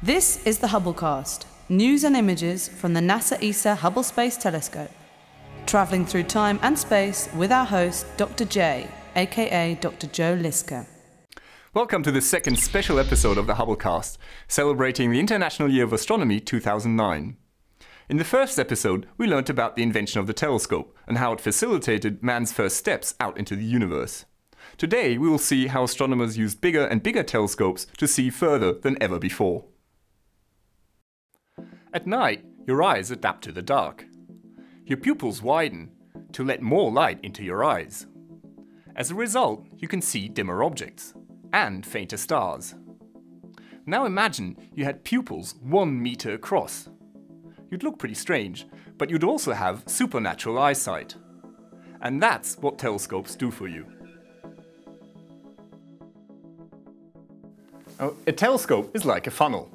This is the Hubblecast, news and images from the NASA ESA Hubble Space Telescope. Travelling through time and space with our host, Dr. J, aka Dr. Joe Liska. Welcome to the second special episode of the Hubblecast, celebrating the International Year of Astronomy 2009. In the first episode, we learnt about the invention of the telescope and how it facilitated man's first steps out into the universe. Today, we will see how astronomers use bigger and bigger telescopes to see further than ever before. At night, your eyes adapt to the dark. Your pupils widen to let more light into your eyes. As a result, you can see dimmer objects and fainter stars. Now imagine you had pupils 1 meter across. You'd look pretty strange, but you'd also have supernatural eyesight. And that's what telescopes do for you. Now, a telescope is like a funnel.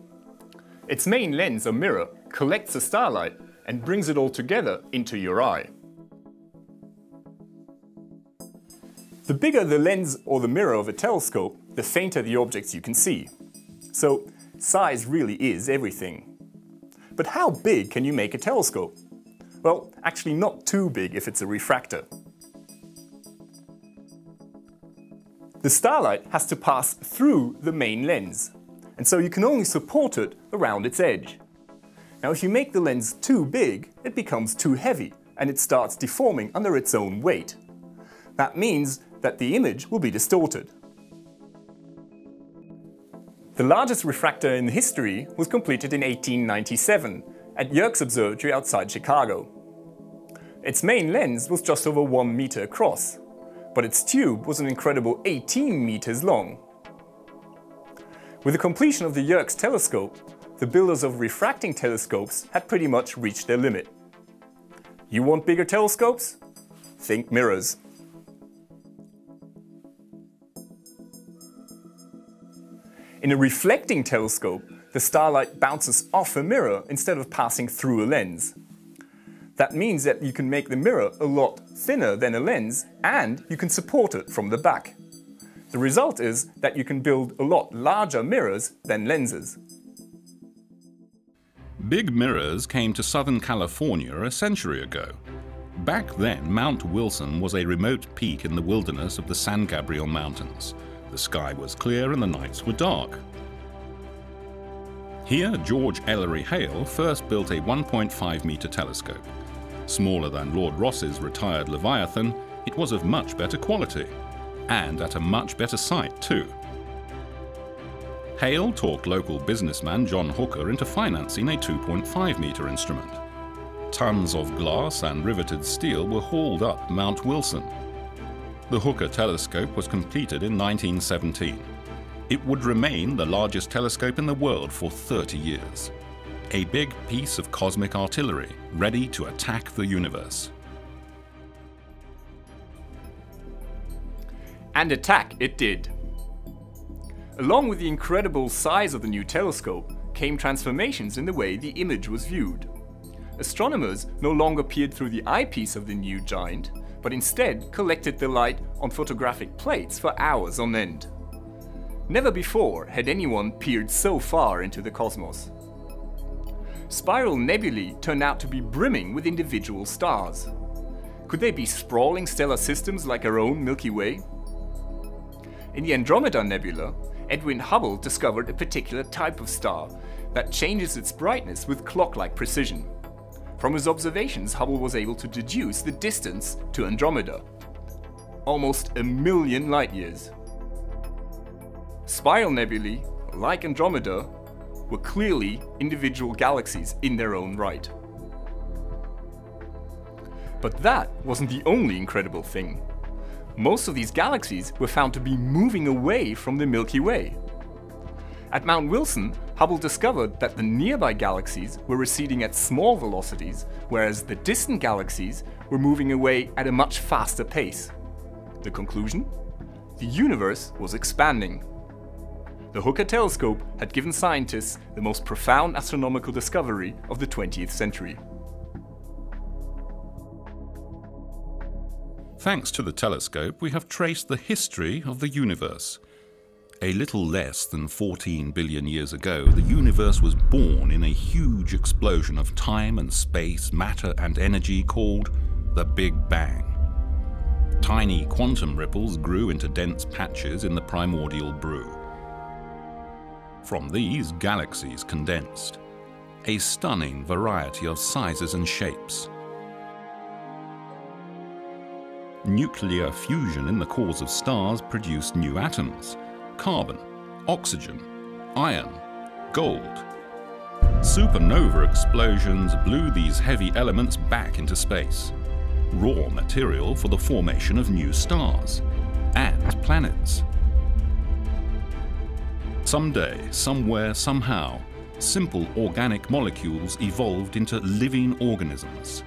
Its main lens or mirror collects the starlight and brings it all together into your eye. The bigger the lens or the mirror of a telescope, the fainter the objects you can see. So, size really is everything. But how big can you make a telescope? Well, actually not too big if it's a refractor. The starlight has to pass through the main lens, and so you can only support it around its edge. Now, if you make the lens too big, it becomes too heavy, and it starts deforming under its own weight. That means that the image will be distorted. The largest refractor in history was completed in 1897 at Yerkes Observatory outside Chicago. Its main lens was just over 1 meter across, but its tube was an incredible 18 meters long. With the completion of the Yerkes telescope, the builders of refracting telescopes had pretty much reached their limit. You want bigger telescopes? Think mirrors. In a reflecting telescope, the starlight bounces off a mirror instead of passing through a lens. That means that you can make the mirror a lot thinner than a lens, and you can support it from the back. The result is that you can build a lot larger mirrors than lenses. Big mirrors came to Southern California a century ago. Back then, Mount Wilson was a remote peak in the wilderness of the San Gabriel Mountains. The sky was clear and the nights were dark. Here, George Ellery Hale first built a 1.5 meter telescope. Smaller than Lord Rosse's retired Leviathan, it was of much better quality, and at a much better sight too. Hale talked local businessman John Hooker into financing a 2.5 meter instrument. Tons of glass and riveted steel were hauled up Mount Wilson. The Hooker telescope was completed in 1917. It would remain the largest telescope in the world for 30 years. A big piece of cosmic artillery, ready to attack the universe. And attack it did. Along with the incredible size of the new telescope came transformations in the way the image was viewed. Astronomers no longer peered through the eyepiece of the new giant, but instead collected the light on photographic plates for hours on end. Never before had anyone peered so far into the cosmos. Spiral nebulae turned out to be brimming with individual stars. Could they be sprawling stellar systems like our own Milky Way? In the Andromeda Nebula, Edwin Hubble discovered a particular type of star that changes its brightness with clock-like precision. From his observations, Hubble was able to deduce the distance to Andromeda. Almost 1 million light-years. Spiral nebulae, like Andromeda, were clearly individual galaxies in their own right. But that wasn't the only incredible thing. Most of these galaxies were found to be moving away from the Milky Way. At Mount Wilson, Hubble discovered that the nearby galaxies were receding at small velocities, whereas the distant galaxies were moving away at a much faster pace. The conclusion? The universe was expanding. The Hooker telescope had given scientists the most profound astronomical discovery of the 20th century. Thanks to the telescope, we have traced the history of the universe. A little less than 14 billion years ago, the universe was born in a huge explosion of time and space, matter and energy called the Big Bang. Tiny quantum ripples grew into dense patches in the primordial brew. From these, galaxies condensed. A stunning variety of sizes and shapes. Nuclear fusion in the cores of stars produced new atoms: carbon, oxygen, iron, gold. Supernova explosions blew these heavy elements back into space. Raw material for the formation of new stars and planets. Someday, somewhere, somehow, simple organic molecules evolved into living organisms.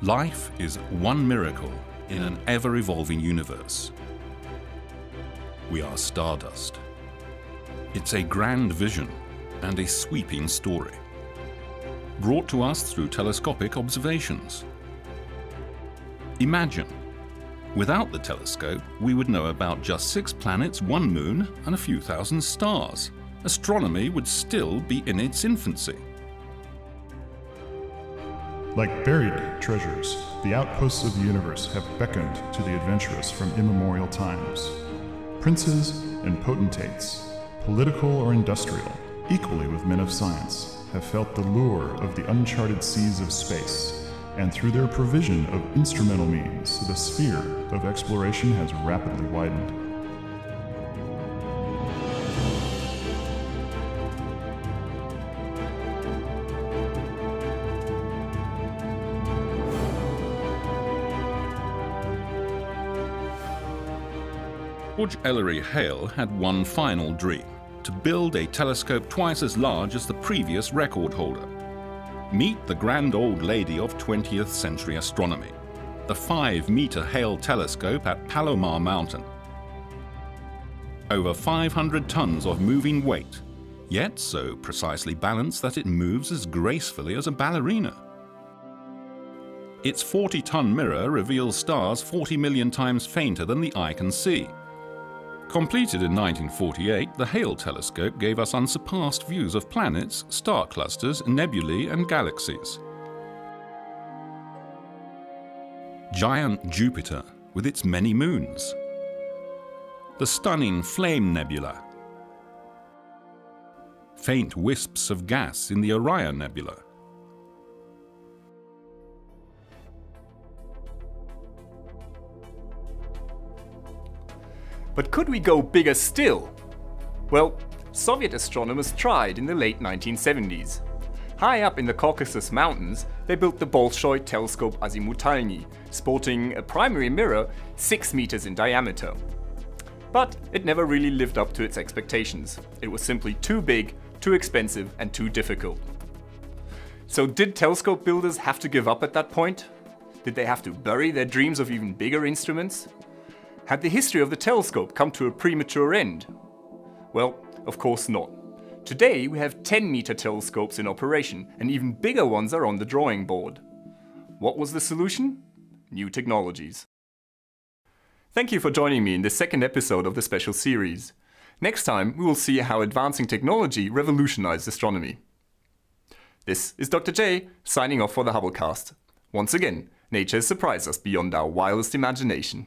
Life is one miracle in an ever-evolving universe. We are stardust. It's a grand vision and a sweeping story, brought to us through telescopic observations. Imagine, without the telescope, we would know about just 6 planets, 1 moon, and a few thousand stars. Astronomy would still be in its infancy. Like buried treasures, the outposts of the universe have beckoned to the adventurous from immemorial times. Princes and potentates, political or industrial, equally with men of science, have felt the lure of the uncharted seas of space, and through their provision of instrumental means, the sphere of exploration has rapidly widened. George Ellery Hale had one final dream: to build a telescope twice as large as the previous record holder. Meet the grand old lady of 20th century astronomy, the 5-metre Hale Telescope at Palomar Mountain. Over 500 tons of moving weight, yet so precisely balanced that it moves as gracefully as a ballerina. Its 40-ton mirror reveals stars 40 million times fainter than the eye can see. Completed in 1948, the Hale Telescope gave us unsurpassed views of planets, star clusters, nebulae and galaxies. Giant Jupiter with its many moons. The stunning Flame Nebula. Faint wisps of gas in the Orion Nebula. But could we go bigger still? Well, Soviet astronomers tried in the late 1970s. High up in the Caucasus Mountains, they built the Bolshoi telescope Azimutalny, sporting a primary mirror 6 meters in diameter. But it never really lived up to its expectations. It was simply too big, too expensive, and too difficult. So did telescope builders have to give up at that point? Did they have to bury their dreams of even bigger instruments? Had the history of the telescope come to a premature end? Well, of course not. Today we have 10-meter telescopes in operation, and even bigger ones are on the drawing board. What was the solution? New technologies. Thank you for joining me in this second episode of the special series. Next time we will see how advancing technology revolutionized astronomy. This is Dr. J signing off for the Hubblecast. Once again, nature has surprised us beyond our wildest imagination.